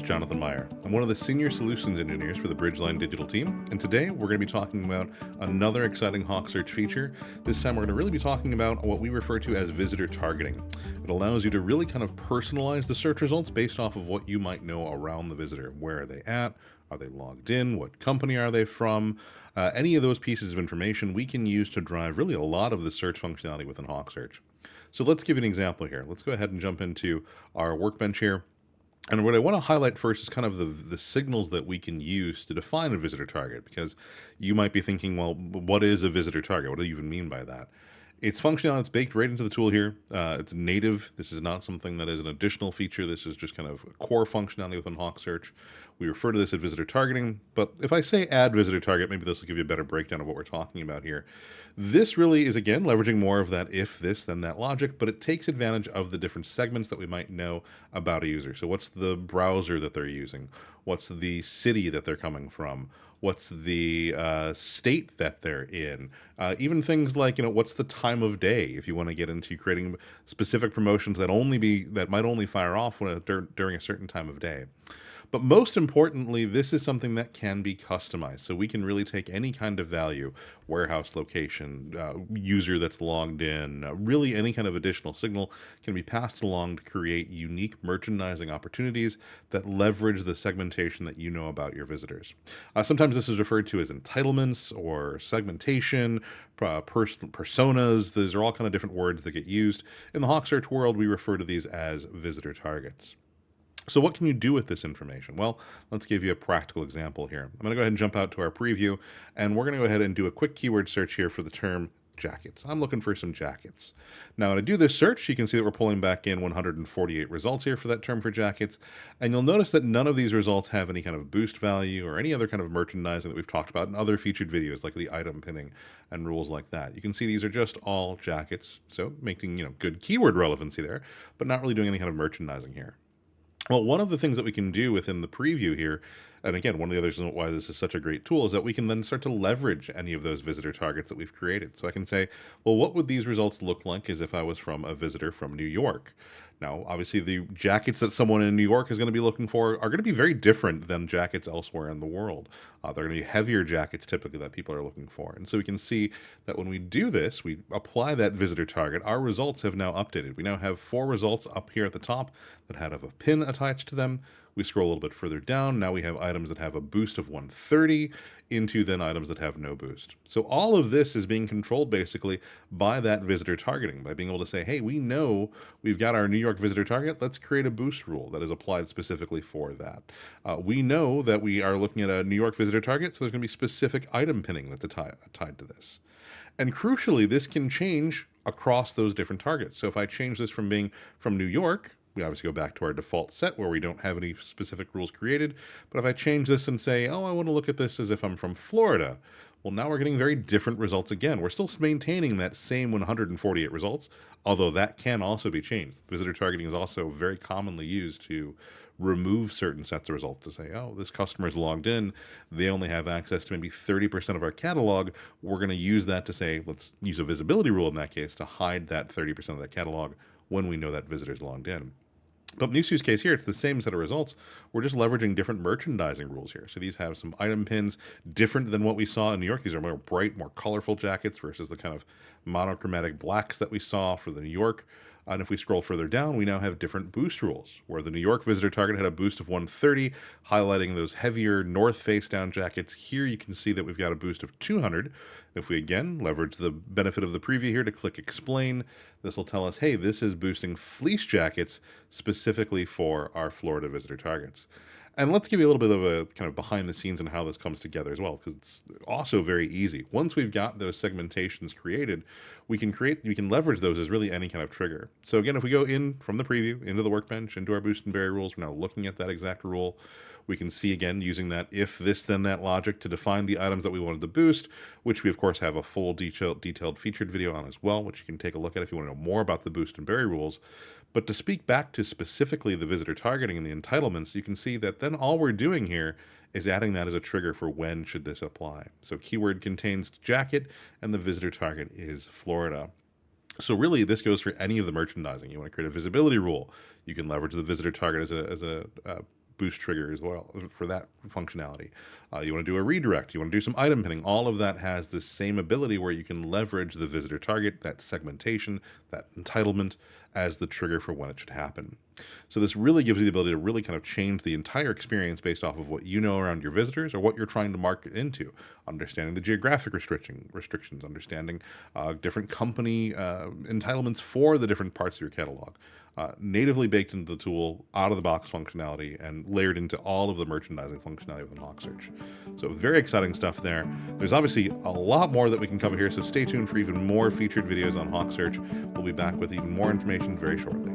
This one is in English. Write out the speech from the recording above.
Jonathan Meyer. I'm one of the senior solutions engineers for the Bridgeline Digital team, and today we're going to be talking about another exciting HawkSearch feature. This time we're going to really be talking about what we refer to as visitor targeting. It allows you to really kind of personalize the search results based off of what you might know around the visitor. Where are they at? Are they logged in? What company are they from? Any of those pieces of information we can use to drive really a lot of the search functionality within HawkSearch. So let's give you an example here. Let's go ahead and jump into our workbench here. And what I want to highlight first is kind of the signals that we can use to define a visitor target, because you might be thinking, well, what is a visitor target? What do you even mean by that? It's functionality that's baked right into the tool here. It's native. This is not something that is an additional feature. This is just kind of core functionality within HawkSearch. We refer to this as visitor targeting, but if I say add visitor target, maybe this will give you a better breakdown of what we're talking about here. This really is, again, leveraging more of that if this, then that logic, but it takes advantage of the different segments that we might know about a user. So what's the browser that they're using? What's the city that they're coming from? What's the state that they're in? Even things like, what's the time of day? If you want to get into creating specific promotions that might only fire off during a certain time of day. But most importantly, this is something that can be customized. So we can really take any kind of value, warehouse location, user that's logged in, really any kind of additional signal can be passed along to create unique merchandising opportunities that leverage the segmentation that you know about your visitors. Sometimes this is referred to as entitlements or segmentation, personas. These are all kind of different words that get used. In the HawkSearch world, we refer to these as visitor targets. So what can you do with this information? Well, let's give you a practical example here. I'm going to go ahead and jump out to our preview, and we're going to go ahead and do a quick keyword search here for the term jackets. I'm looking for some jackets. Now, to do this search, you can see that we're pulling back in 148 results here for that term for jackets, and you'll notice that none of these results have any kind of boost value or any other kind of merchandising that we've talked about in other featured videos, like the item pinning and rules like that. You can see these are just all jackets, so making good keyword relevancy there, but not really doing any kind of merchandising here. Well, one of the things that we can do within the preview here, and again, one of the other reasons why this is such a great tool, is that we can then start to leverage any of those visitor targets that we've created. So I can say, well, what would these results look like as if I was from a visitor from New York? Now, obviously, the jackets that someone in New York is going to be looking for are going to be very different than jackets elsewhere in the world. They're going to be heavier jackets typically that people are looking for. And so we can see that when we do this, we apply that visitor target, our results have now updated. We now have 4 results up here at the top that have a pin attached to them. We scroll a little bit further down. Now we have items that have a boost of 130 into then items that have no boost. So all of this is being controlled basically by that visitor targeting, by being able to say, hey, we know we've got our New York visitor target. Let's create a boost rule that is applied specifically for that. We know that we are looking at a New York visitor target, so there's going to be specific item pinning that's tied to this. And crucially, this can change across those different targets. So if I change this from being from New York, we obviously go back to our default set where we don't have any specific rules created. But if I change this and say, oh, I want to look at this as if I'm from Florida, well, now we're getting very different results again. We're still maintaining that same 148 results, although that can also be changed. Visitor targeting is also very commonly used to remove certain sets of results to say, oh, this customer is logged in. They only have access to maybe 30% of our catalog. We're going to use that to say, let's use a visibility rule in that case to hide that 30% of that catalog when we know that visitor is logged in. But in this use case here, it's the same set of results. We're just leveraging different merchandising rules here. So these have some item pins different than what we saw in New York. These are more bright, more colorful jackets versus the kind of monochromatic blacks that we saw for the New York. And if we scroll further down, we now have different boost rules, where the New York visitor target had a boost of 130, highlighting those heavier north face down jackets. Here you can see that we've got a boost of 200. If we again leverage the benefit of the preview here to click explain, this will tell us, hey, this is boosting fleece jackets specifically for our Florida visitor targets. And let's give you a little bit of a kind of behind the scenes on how this comes together as well, because it's also very easy. Once we've got those segmentations created, we can leverage those as really any kind of trigger. So again, if we go in from the preview into the workbench, into our boost and bury rules, we're now looking at that exact rule. We can see again using that if this then that logic to define the items that we wanted to boost, which we of course have a full detailed featured video on as well, which you can take a look at if you want to know more about the boost and bury rules. But to speak back to specifically the visitor targeting and the entitlements, you can see that then all we're doing here is adding that as a trigger for when should this apply. So keyword contains jacket and the visitor target is Florida. So really, this goes for any of the merchandising. You want to create a visibility rule. You can leverage the visitor target as a boost trigger as well for that functionality. You want to do a redirect, you want to do some item pinning. All of that has the same ability where you can leverage the visitor target, that segmentation, that entitlement as the trigger for when it should happen. So this really gives you the ability to really kind of change the entire experience based off of what you know around your visitors or what you're trying to market into. Understanding the geographic restrictions, understanding different company entitlements for the different parts of your catalog. Natively baked into the tool, out-of-the-box functionality, and layered into all of the merchandising functionality within HawkSearch. So very exciting stuff there. There's obviously a lot more that we can cover here, so stay tuned for even more featured videos on HawkSearch. We'll be back with even more information very shortly.